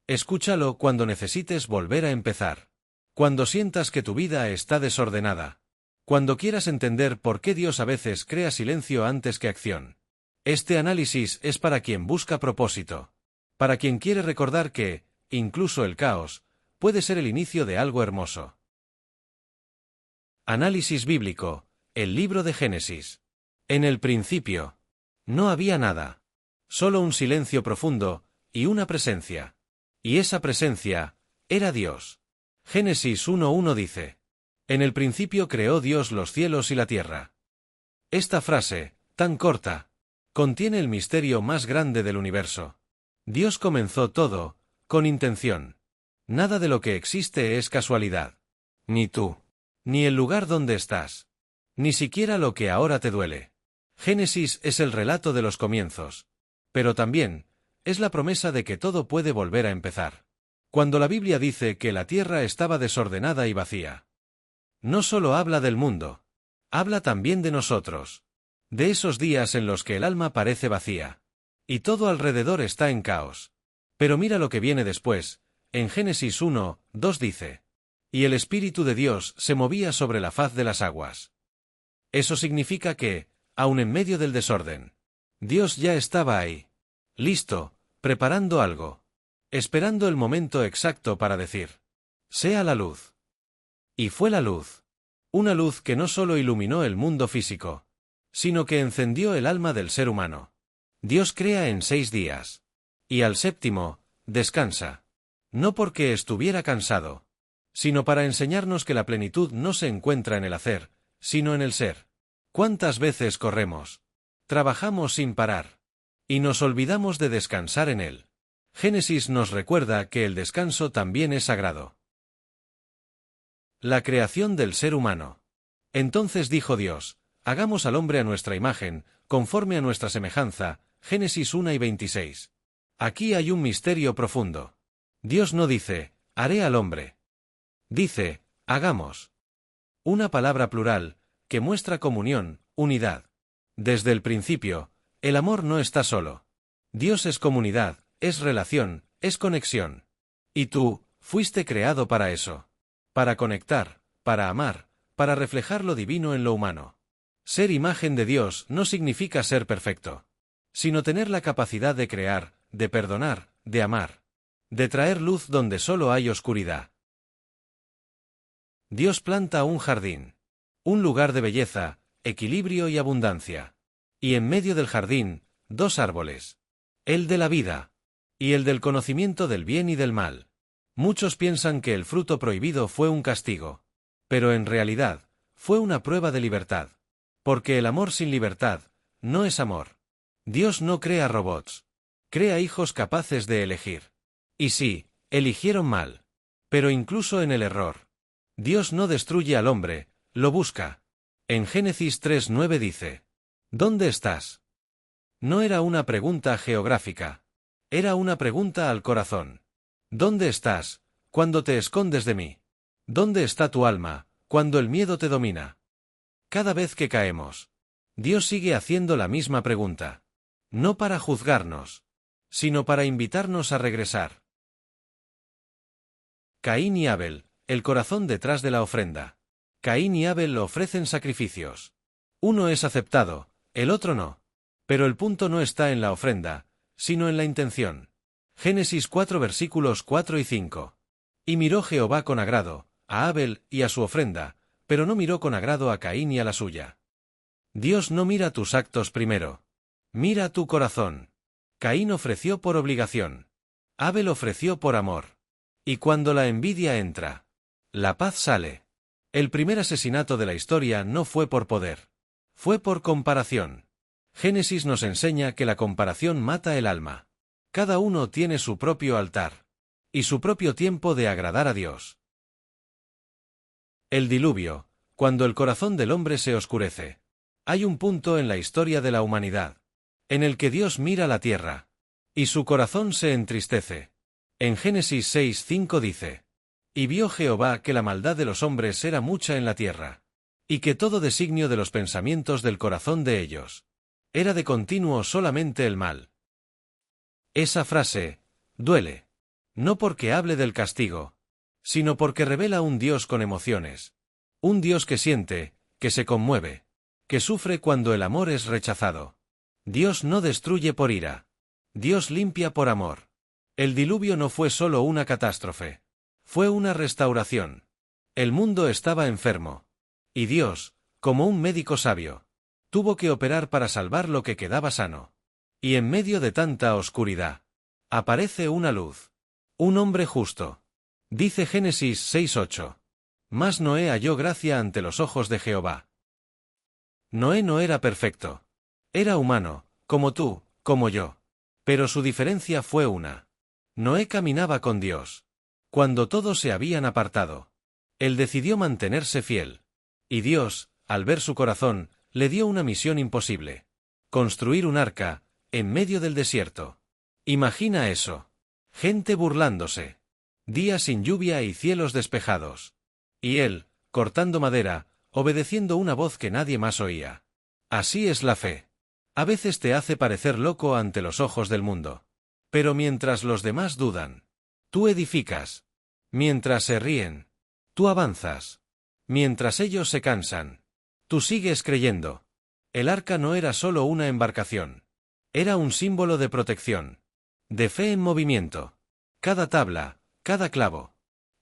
Escúchalo cuando necesites volver a empezar. Cuando sientas que tu vida está desordenada. Cuando quieras entender por qué Dios a veces crea silencio antes que acción. Este análisis es para quien busca propósito. Para quien quiere recordar que, incluso el caos, puede ser el inicio de algo hermoso. Análisis bíblico. El libro de Génesis. En el principio. No había nada. Solo un silencio profundo, y una presencia. Y esa presencia, era Dios. Génesis 1:1 dice: En el principio creó Dios los cielos y la tierra. Esta frase, tan corta, contiene el misterio más grande del universo. Dios comenzó todo, con intención. Nada de lo que existe es casualidad. Ni tú. Ni el lugar donde estás. Ni siquiera lo que ahora te duele. Génesis es el relato de los comienzos. Pero también, es la promesa de que todo puede volver a empezar. Cuando la Biblia dice que la tierra estaba desordenada y vacía, no solo habla del mundo. Habla también de nosotros. De esos días en los que el alma parece vacía. Y todo alrededor está en caos. Pero mira lo que viene después. En Génesis 1:2 dice: Y el Espíritu de Dios se movía sobre la faz de las aguas. Eso significa que, aun en medio del desorden, Dios ya estaba ahí. Listo, preparando algo. Esperando el momento exacto para decir: sea la luz. Y fue la luz. Una luz que no solo iluminó el mundo físico, sino que encendió el alma del ser humano. Dios crea en 6 días. Y al séptimo, descansa. No porque estuviera cansado, sino para enseñarnos que la plenitud no se encuentra en el hacer, sino en el ser. ¿Cuántas veces corremos? Trabajamos sin parar. Y nos olvidamos de descansar en él. Génesis nos recuerda que el descanso también es sagrado. La creación del ser humano. Entonces dijo Dios: hagamos al hombre a nuestra imagen, conforme a nuestra semejanza. Génesis 1:26. Aquí hay un misterio profundo. Dios no dice: haré al hombre. Dice: hagamos. Una palabra plural, que muestra comunión, unidad. Desde el principio, el amor no está solo. Dios es comunidad, es relación, es conexión. Y tú, fuiste creado para eso. Para conectar, para amar, para reflejar lo divino en lo humano. Ser imagen de Dios no significa ser perfecto, sino tener la capacidad de crear, de perdonar, de amar, de traer luz donde solo hay oscuridad. Dios planta un jardín, un lugar de belleza, equilibrio y abundancia. Y en medio del jardín, 2 árboles. El de la vida, y el del conocimiento del bien y del mal. Muchos piensan que el fruto prohibido fue un castigo. Pero en realidad, fue una prueba de libertad. Porque el amor sin libertad, no es amor. Dios no crea robots. Crea hijos capaces de elegir. Y sí, eligieron mal. Pero incluso en el error, Dios no destruye al hombre, lo busca. En Génesis 3:9 dice: ¿dónde estás? No era una pregunta geográfica. Era una pregunta al corazón. ¿Dónde estás, cuando te escondes de mí? ¿Dónde está tu alma, cuando el miedo te domina? Cada vez que caemos, Dios sigue haciendo la misma pregunta. No para juzgarnos, sino para invitarnos a regresar. Caín y Abel, el corazón detrás de la ofrenda. Caín y Abel ofrecen sacrificios. Uno es aceptado, el otro no. Pero el punto no está en la ofrenda, sino en la intención. Génesis 4 versículos 4 y 5. Y miró Jehová con agrado a Abel y a su ofrenda, pero no miró con agrado a Caín y a la suya. Dios no mira tus actos primero. Mira tu corazón. Caín ofreció por obligación. Abel ofreció por amor. Y cuando la envidia entra, la paz sale. El primer asesinato de la historia no fue por poder. Fue por comparación. Génesis nos enseña que la comparación mata el alma. Cada uno tiene su propio altar. Y su propio tiempo de agradar a Dios. El diluvio, cuando el corazón del hombre se oscurece. Hay un punto en la historia de la humanidad, en el que Dios mira la tierra, y su corazón se entristece. En Génesis 6:5 dice: y vio Jehová que la maldad de los hombres era mucha en la tierra, y que todo designio de los pensamientos del corazón de ellos era de continuo solamente el mal. Esa frase duele. No porque hable del castigo, sino porque revela un Dios con emociones. Un Dios que siente, que se conmueve, que sufre cuando el amor es rechazado. Dios no destruye por ira. Dios limpia por amor. El diluvio no fue solo una catástrofe. Fue una restauración. El mundo estaba enfermo. Y Dios, como un médico sabio, tuvo que operar para salvar lo que quedaba sano. Y en medio de tanta oscuridad, aparece una luz. Un hombre justo. Dice Génesis 6:8. Mas Noé halló gracia ante los ojos de Jehová. Noé no era perfecto. Era humano, como tú, como yo. Pero su diferencia fue una. Noé caminaba con Dios. Cuando todos se habían apartado, él decidió mantenerse fiel. Y Dios, al ver su corazón, le dio una misión imposible. Construir un arca, en medio del desierto. Imagina eso. Gente burlándose. Días sin lluvia y cielos despejados. Y él, cortando madera, obedeciendo una voz que nadie más oía. Así es la fe. A veces te hace parecer loco ante los ojos del mundo. Pero mientras los demás dudan, tú edificas. Mientras se ríen, tú avanzas. Mientras ellos se cansan, tú sigues creyendo. El arca no era solo una embarcación. Era un símbolo de protección. De fe en movimiento. Cada tabla, cada clavo.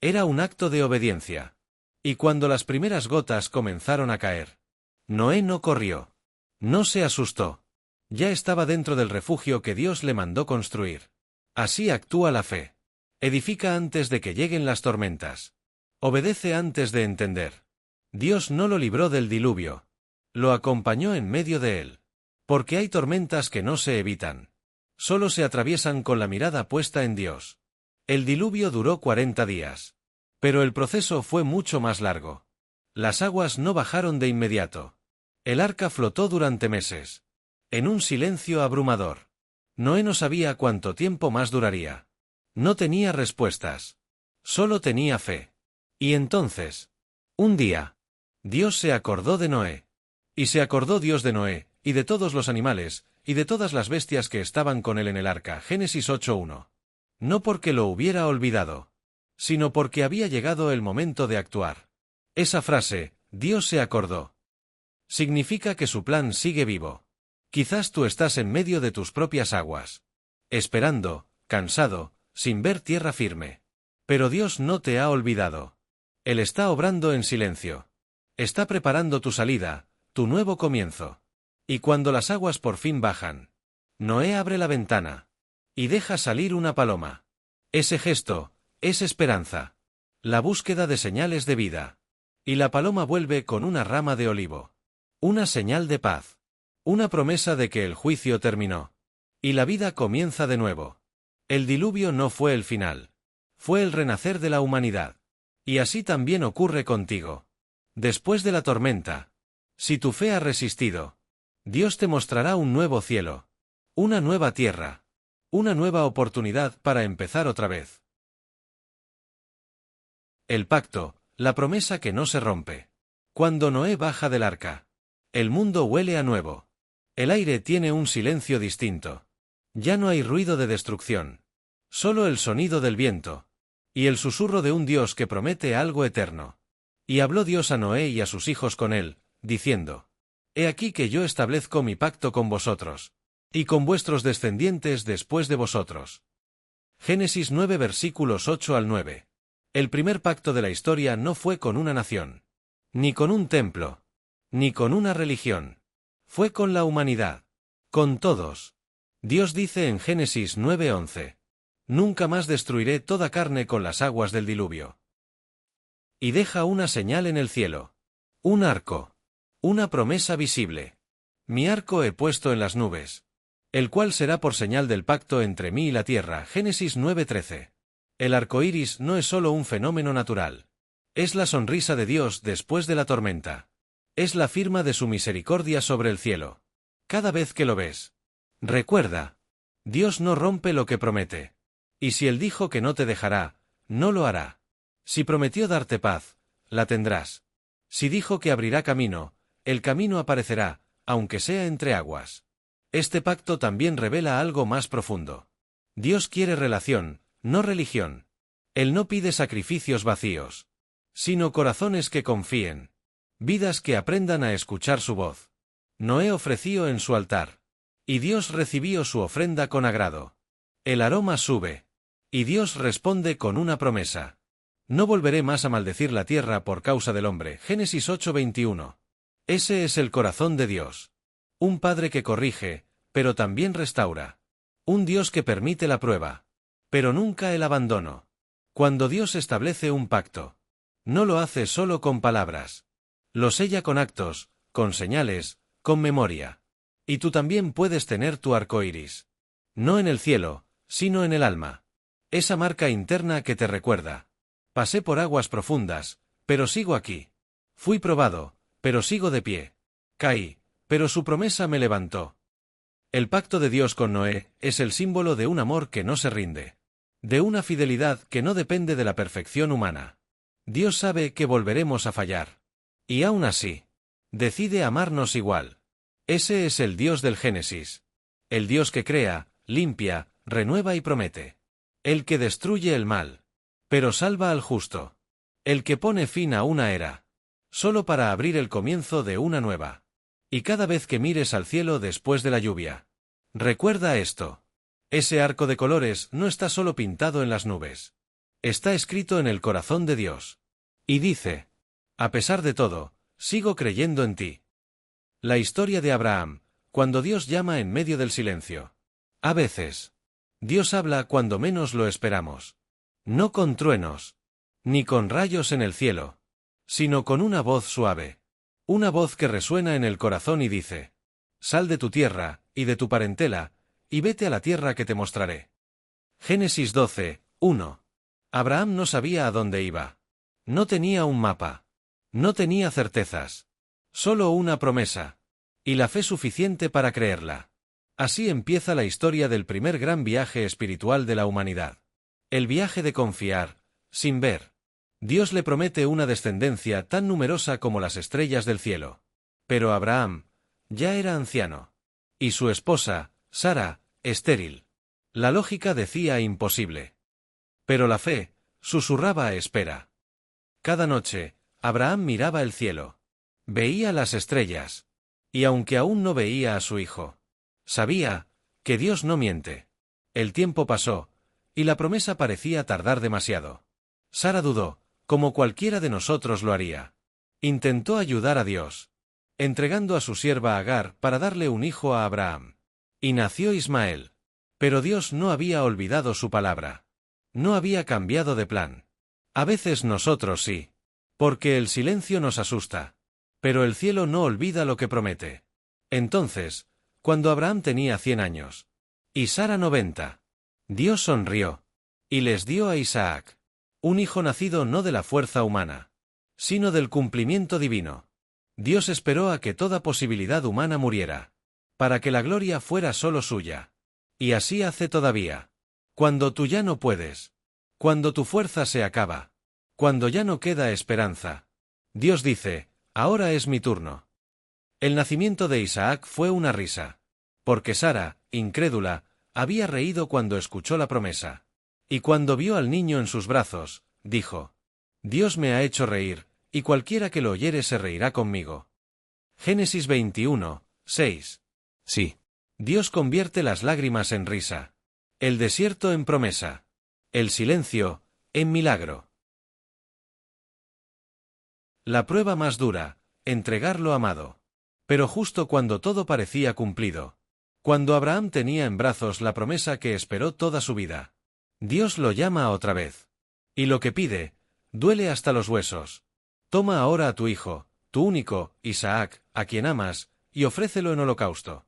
Era un acto de obediencia. Y cuando las primeras gotas comenzaron a caer, Noé no corrió. No se asustó. Ya estaba dentro del refugio que Dios le mandó construir. Así actúa la fe. Edifica antes de que lleguen las tormentas. Obedece antes de entender. Dios no lo libró del diluvio. Lo acompañó en medio de él. Porque hay tormentas que no se evitan. Solo se atraviesan con la mirada puesta en Dios. El diluvio duró 40 días. Pero el proceso fue mucho más largo. Las aguas no bajaron de inmediato. El arca flotó durante meses. En un silencio abrumador. Noé no sabía cuánto tiempo más duraría. No tenía respuestas. Solo tenía fe. Y entonces, un día, Dios se acordó de Noé. Y se acordó Dios de Noé, y de todos los animales, y de todas las bestias que estaban con él en el arca. Génesis 8:1. No porque lo hubiera olvidado, sino porque había llegado el momento de actuar. Esa frase, Dios se acordó, significa que su plan sigue vivo. Quizás tú estás en medio de tus propias aguas, esperando, cansado, sin ver tierra firme. Pero Dios no te ha olvidado. Él está obrando en silencio. Está preparando tu salida, tu nuevo comienzo. Y cuando las aguas por fin bajan, Noé abre la ventana y deja salir una paloma. Ese gesto es esperanza. La búsqueda de señales de vida. Y la paloma vuelve con una rama de olivo. Una señal de paz. Una promesa de que el juicio terminó. Y la vida comienza de nuevo. El diluvio no fue el final. Fue el renacer de la humanidad. Y así también ocurre contigo. Después de la tormenta, si tu fe ha resistido, Dios te mostrará un nuevo cielo. Una nueva tierra. Una nueva oportunidad para empezar otra vez. El pacto, la promesa que no se rompe. Cuando Noé baja del arca, el mundo huele a nuevo. El aire tiene un silencio distinto. Ya no hay ruido de destrucción. Solo el sonido del viento. Y el susurro de un Dios que promete algo eterno. Y habló Dios a Noé y a sus hijos con él, diciendo: He aquí que yo establezco mi pacto con vosotros, y con vuestros descendientes después de vosotros. Génesis 9 versículos 8 al 9. El primer pacto de la historia no fue con una nación, ni con un templo, ni con una religión. Fue con la humanidad. Con todos. Dios dice en Génesis 9:11: Nunca más destruiré toda carne con las aguas del diluvio. Y deja una señal en el cielo. Un arco. Una promesa visible. Mi arco he puesto en las nubes, el cual será por señal del pacto entre mí y la tierra. Génesis 9:13. El arco iris no es solo un fenómeno natural. Es la sonrisa de Dios después de la tormenta. Es la firma de su misericordia sobre el cielo. Cada vez que lo ves, recuerda, Dios no rompe lo que promete. Y si Él dijo que no te dejará, no lo hará. Si prometió darte paz, la tendrás. Si dijo que abrirá camino, el camino aparecerá, aunque sea entre aguas. Este pacto también revela algo más profundo. Dios quiere relación, no religión. Él no pide sacrificios vacíos, sino corazones que confíen, vidas que aprendan a escuchar su voz. Noé ofreció en su altar, y Dios recibió su ofrenda con agrado. El aroma sube, y Dios responde con una promesa. No volveré más a maldecir la tierra por causa del hombre. Génesis 8:21. Ese es el corazón de Dios. Un Padre que corrige, pero también restaura. Un Dios que permite la prueba, pero nunca el abandono. Cuando Dios establece un pacto, no lo hace solo con palabras. Lo sella con actos, con señales, con memoria. Y tú también puedes tener tu arco iris. No en el cielo, sino en el alma. Esa marca interna que te recuerda: pasé por aguas profundas, pero sigo aquí. Fui probado, pero sigo de pie. Caí, pero su promesa me levantó. El pacto de Dios con Noé es el símbolo de un amor que no se rinde, de una fidelidad que no depende de la perfección humana. Dios sabe que volveremos a fallar. Y aún así, decide amarnos igual. Ese es el Dios del Génesis. El Dios que crea, limpia, renueva y promete. El que destruye el mal, pero salva al justo. El que pone fin a una era, solo para abrir el comienzo de una nueva. Y cada vez que mires al cielo después de la lluvia, recuerda esto. Ese arco de colores no está solo pintado en las nubes. Está escrito en el corazón de Dios. Y dice: a pesar de todo, sigo creyendo en ti. La historia de Abraham, cuando Dios llama en medio del silencio. A veces, Dios habla cuando menos lo esperamos. No con truenos, ni con rayos en el cielo, sino con una voz suave. Una voz que resuena en el corazón y dice: sal de tu tierra, y de tu parentela, y vete a la tierra que te mostraré. Génesis 12:1. Abraham no sabía a dónde iba. No tenía un mapa. No tenía certezas. Solo una promesa. Y la fe suficiente para creerla. Así empieza la historia del primer gran viaje espiritual de la humanidad. El viaje de confiar, sin ver. Dios le promete una descendencia tan numerosa como las estrellas del cielo. Pero Abraham ya era anciano. Y su esposa, Sara, estéril. La lógica decía imposible. Pero la fe susurraba espera. Cada noche, Abraham miraba el cielo. Veía las estrellas. Y aunque aún no veía a su hijo, sabía que Dios no miente. El tiempo pasó, y la promesa parecía tardar demasiado. Sara dudó, como cualquiera de nosotros lo haría. Intentó ayudar a Dios, entregando a su sierva Agar para darle un hijo a Abraham. Y nació Ismael. Pero Dios no había olvidado su palabra. No había cambiado de plan. A veces nosotros sí. Porque el silencio nos asusta. Pero el cielo no olvida lo que promete. Entonces, cuando Abraham tenía 100 años, y Sara 90, Dios sonrió, y les dio a Isaac, un hijo nacido no de la fuerza humana, sino del cumplimiento divino. Dios esperó a que toda posibilidad humana muriera, para que la gloria fuera solo suya. Y así hace todavía. Cuando tú ya no puedes, cuando tu fuerza se acaba, cuando ya no queda esperanza, Dios dice: ahora es mi turno. El nacimiento de Isaac fue una risa, porque Sara, incrédula, había reído cuando escuchó la promesa. Y cuando vio al niño en sus brazos, dijo: Dios me ha hecho reír, y cualquiera que lo oyere se reirá conmigo. Génesis 21:6. Sí. Dios convierte las lágrimas en risa, el desierto en promesa, el silencio en milagro. La prueba más dura, entregar lo amado. Pero justo cuando todo parecía cumplido, cuando Abraham tenía en brazos la promesa que esperó toda su vida, Dios lo llama otra vez. Y lo que pide, duele hasta los huesos. Toma ahora a tu hijo, tu único, Isaac, a quien amas, y ofrécelo en holocausto.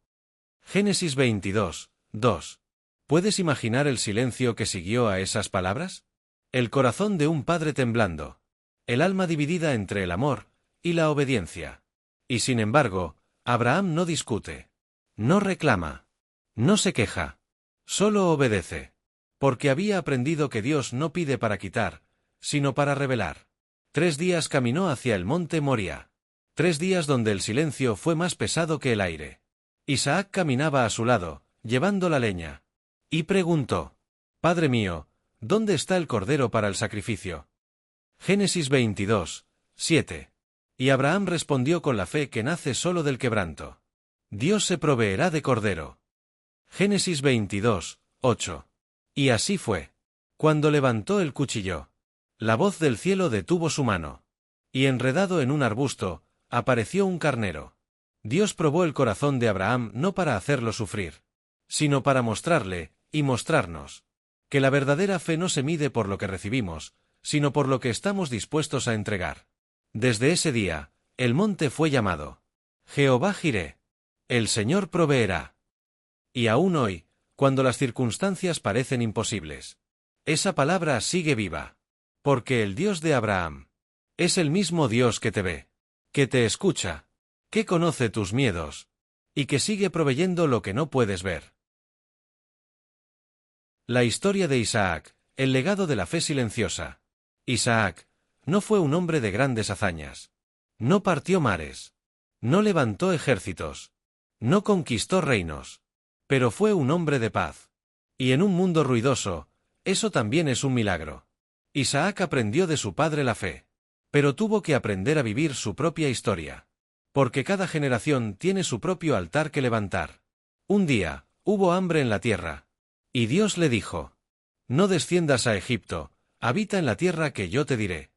Génesis 22:2. ¿Puedes imaginar el silencio que siguió a esas palabras? El corazón de un padre temblando. El alma dividida entre el amor y la obediencia. Y sin embargo, Abraham no discute. No reclama. No se queja. Solo obedece. Porque había aprendido que Dios no pide para quitar, sino para revelar. 3 días caminó hacia el monte Moria. 3 días donde el silencio fue más pesado que el aire. Isaac caminaba a su lado, llevando la leña. Y preguntó: Padre mío, ¿dónde está el cordero para el sacrificio? Génesis 22, 7. Y Abraham respondió con la fe que nace solo del quebranto. Dios se proveerá de cordero. Génesis 22, 8. Y así fue. Cuando levantó el cuchillo, la voz del cielo detuvo su mano. Y enredado en un arbusto, apareció un carnero. Dios probó el corazón de Abraham no para hacerlo sufrir, sino para mostrarle, y mostrarnos, que la verdadera fe no se mide por lo que recibimos, sino por lo que estamos dispuestos a entregar. Desde ese día, el monte fue llamado Jehová Jireh, el Señor proveerá. Y aún hoy, cuando las circunstancias parecen imposibles, esa palabra sigue viva. Porque el Dios de Abraham es el mismo Dios que te ve, que te escucha, que conoce tus miedos, y que sigue proveyendo lo que no puedes ver. La historia de Isaac, el legado de la fe silenciosa. Isaac no fue un hombre de grandes hazañas. No partió mares. No levantó ejércitos. No conquistó reinos. Pero fue un hombre de paz. Y en un mundo ruidoso, eso también es un milagro. Isaac aprendió de su padre la fe. Pero tuvo que aprender a vivir su propia historia. Porque cada generación tiene su propio altar que levantar. Un día, hubo hambre en la tierra. Y Dios le dijo: no desciendas a Egipto, habita en la tierra que yo te diré.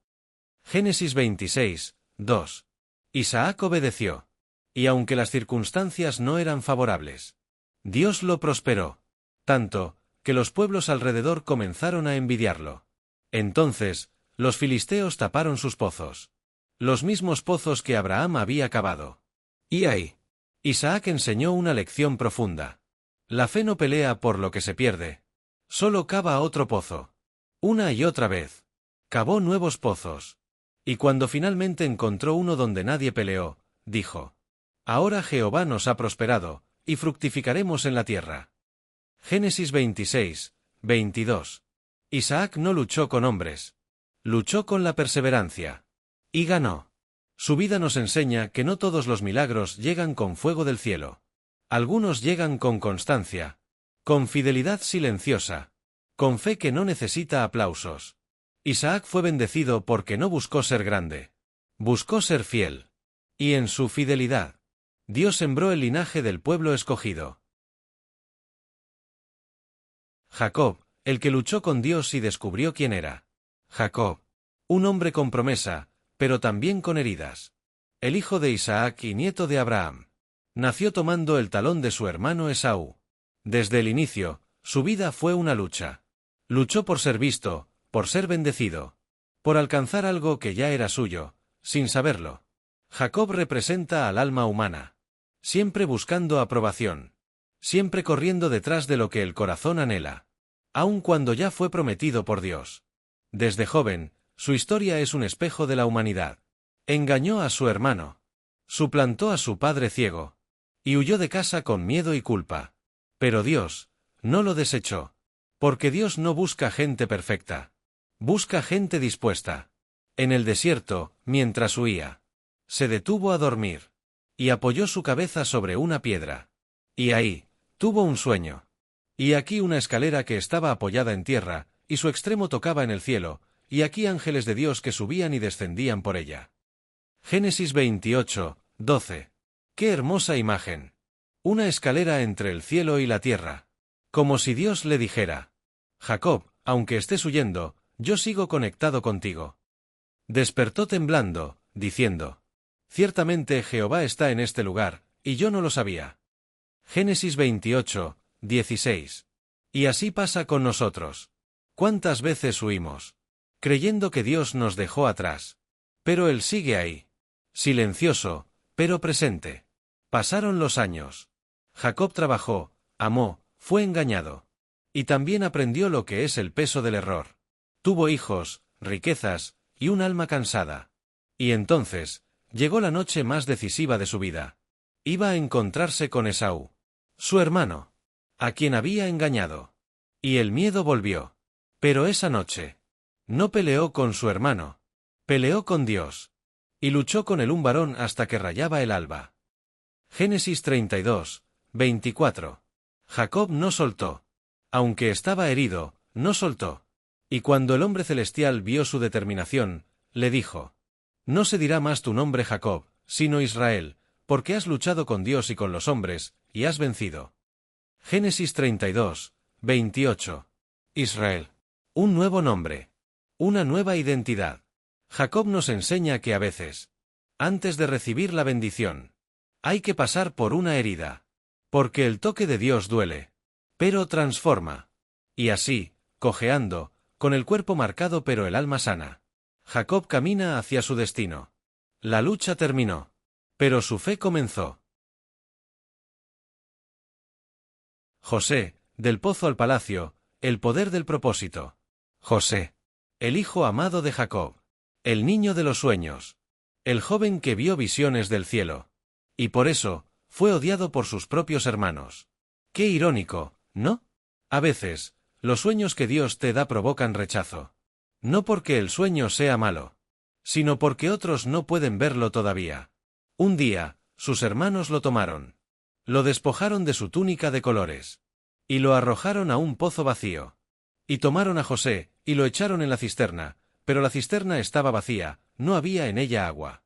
Génesis 26, 2. Isaac obedeció. Y aunque las circunstancias no eran favorables, Dios lo prosperó. Tanto, que los pueblos alrededor comenzaron a envidiarlo. Entonces, los filisteos taparon sus pozos. Los mismos pozos que Abraham había cavado. Y ahí, Isaac enseñó una lección profunda. La fe no pelea por lo que se pierde. Solo cava otro pozo. Una y otra vez. Cavó nuevos pozos. Y cuando finalmente encontró uno donde nadie peleó, dijo: ahora Jehová nos ha prosperado, y fructificaremos en la tierra. Génesis 26, 22. Isaac no luchó con hombres. Luchó con la perseverancia. Y ganó. Su vida nos enseña que no todos los milagros llegan con fuego del cielo. Algunos llegan con constancia, con fidelidad silenciosa, con fe que no necesita aplausos. Isaac fue bendecido porque no buscó ser grande. Buscó ser fiel. Y en su fidelidad, Dios sembró el linaje del pueblo escogido. Jacob, el que luchó con Dios y descubrió quién era. Jacob, un hombre con promesa, pero también con heridas. El hijo de Isaac y nieto de Abraham. Nació tomando el talón de su hermano Esaú. Desde el inicio, su vida fue una lucha. Luchó por ser visto, por ser bendecido, por alcanzar algo que ya era suyo, sin saberlo. Jacob representa al alma humana. Siempre buscando aprobación. Siempre corriendo detrás de lo que el corazón anhela. Aun cuando ya fue prometido por Dios. Desde joven, su historia es un espejo de la humanidad. Engañó a su hermano. Suplantó a su padre ciego. Y huyó de casa con miedo y culpa. Pero Dios no lo desechó. Porque Dios no busca gente perfecta. Busca gente dispuesta. En el desierto, mientras huía, se detuvo a dormir. Y apoyó su cabeza sobre una piedra. Y ahí, tuvo un sueño. Y aquí una escalera que estaba apoyada en tierra, y su extremo tocaba en el cielo, y aquí ángeles de Dios que subían y descendían por ella. Génesis 28, 12. ¡Qué hermosa imagen! Una escalera entre el cielo y la tierra. Como si Dios le dijera: Jacob, aunque estés huyendo, yo sigo conectado contigo. Despertó temblando, diciendo: ciertamente Jehová está en este lugar, y yo no lo sabía. Génesis 28, 16. Y así pasa con nosotros. ¿Cuántas veces huimos? Creyendo que Dios nos dejó atrás. Pero Él sigue ahí. Silencioso, pero presente. Pasaron los años. Jacob trabajó, amó, fue engañado. Y también aprendió lo que es el peso del error. Tuvo hijos, riquezas, y un alma cansada. Y entonces, llegó la noche más decisiva de su vida. Iba a encontrarse con Esaú, su hermano, a quien había engañado. Y el miedo volvió. Pero esa noche, no peleó con su hermano. Peleó con Dios. Y luchó con un varón hasta que rayaba el alba. Génesis 32, 24. Jacob no soltó. Aunque estaba herido, no soltó. Y cuando el hombre celestial vio su determinación, le dijo: No se dirá más tu nombre Jacob, sino Israel, porque has luchado con Dios y con los hombres, y has vencido. Génesis 32, 28. Israel. Un nuevo nombre. Una nueva identidad. Jacob nos enseña que a veces, antes de recibir la bendición, hay que pasar por una herida. Porque el toque de Dios duele, pero transforma. Y así, cojeando, con el cuerpo marcado pero el alma sana, Jacob camina hacia su destino. La lucha terminó, pero su fe comenzó. José, del pozo al palacio, el poder del propósito. José, el hijo amado de Jacob, el niño de los sueños, el joven que vio visiones del cielo. Y por eso, fue odiado por sus propios hermanos. Qué irónico, ¿no? A veces, los sueños que Dios te da provocan rechazo. No porque el sueño sea malo, sino porque otros no pueden verlo todavía. Un día, sus hermanos lo tomaron. Lo despojaron de su túnica de colores. Y lo arrojaron a un pozo vacío. Y tomaron a José, y lo echaron en la cisterna, pero la cisterna estaba vacía, no había en ella agua.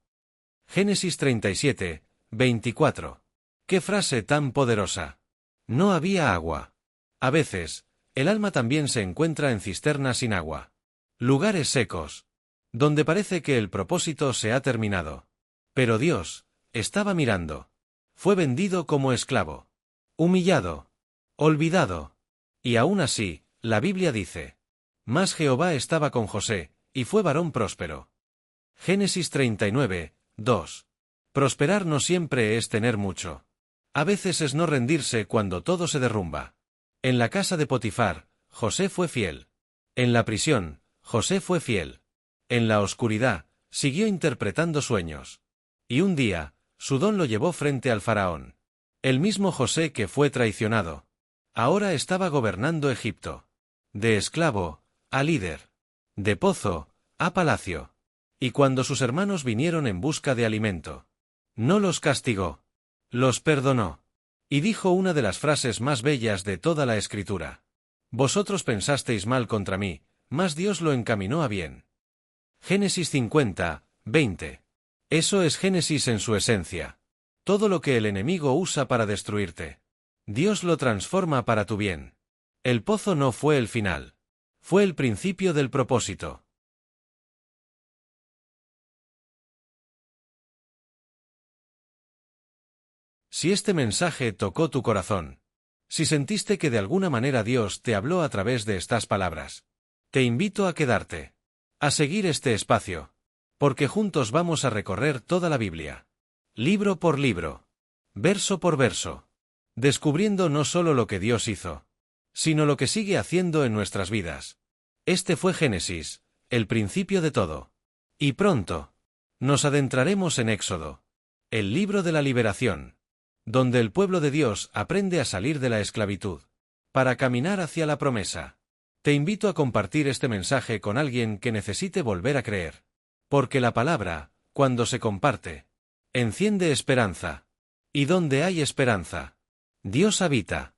Génesis 37, 24. ¡Qué frase tan poderosa! No había agua. A veces, el alma también se encuentra en cisternas sin agua. Lugares secos, donde parece que el propósito se ha terminado. Pero Dios estaba mirando. Fue vendido como esclavo. Humillado. Olvidado. Y aún así, la Biblia dice: Mas Jehová estaba con José, y fue varón próspero. Génesis 39, 2. Prosperar no siempre es tener mucho. A veces es no rendirse cuando todo se derrumba. En la casa de Potifar, José fue fiel. En la prisión, José fue fiel. En la oscuridad, siguió interpretando sueños. Y un día, su don lo llevó frente al faraón. El mismo José que fue traicionado. Ahora estaba gobernando Egipto. De esclavo, a líder. De pozo, a palacio. Y cuando sus hermanos vinieron en busca de alimento, no los castigó. Los perdonó. Y dijo una de las frases más bellas de toda la Escritura: Vosotros pensasteis mal contra mí, mas Dios lo encaminó a bien. Génesis 50, 20. Eso es Génesis en su esencia. Todo lo que el enemigo usa para destruirte, Dios lo transforma para tu bien. El pozo no fue el final. Fue el principio del propósito. Si este mensaje tocó tu corazón, si sentiste que de alguna manera Dios te habló a través de estas palabras, te invito a quedarte, a seguir este espacio, porque juntos vamos a recorrer toda la Biblia, libro por libro, verso por verso, descubriendo no solo lo que Dios hizo, sino lo que sigue haciendo en nuestras vidas. Este fue Génesis, el principio de todo. Y pronto, nos adentraremos en Éxodo, el libro de la liberación, donde el pueblo de Dios aprende a salir de la esclavitud, para caminar hacia la promesa. Te invito a compartir este mensaje con alguien que necesite volver a creer. Porque la palabra, cuando se comparte, enciende esperanza. Y donde hay esperanza, Dios habita.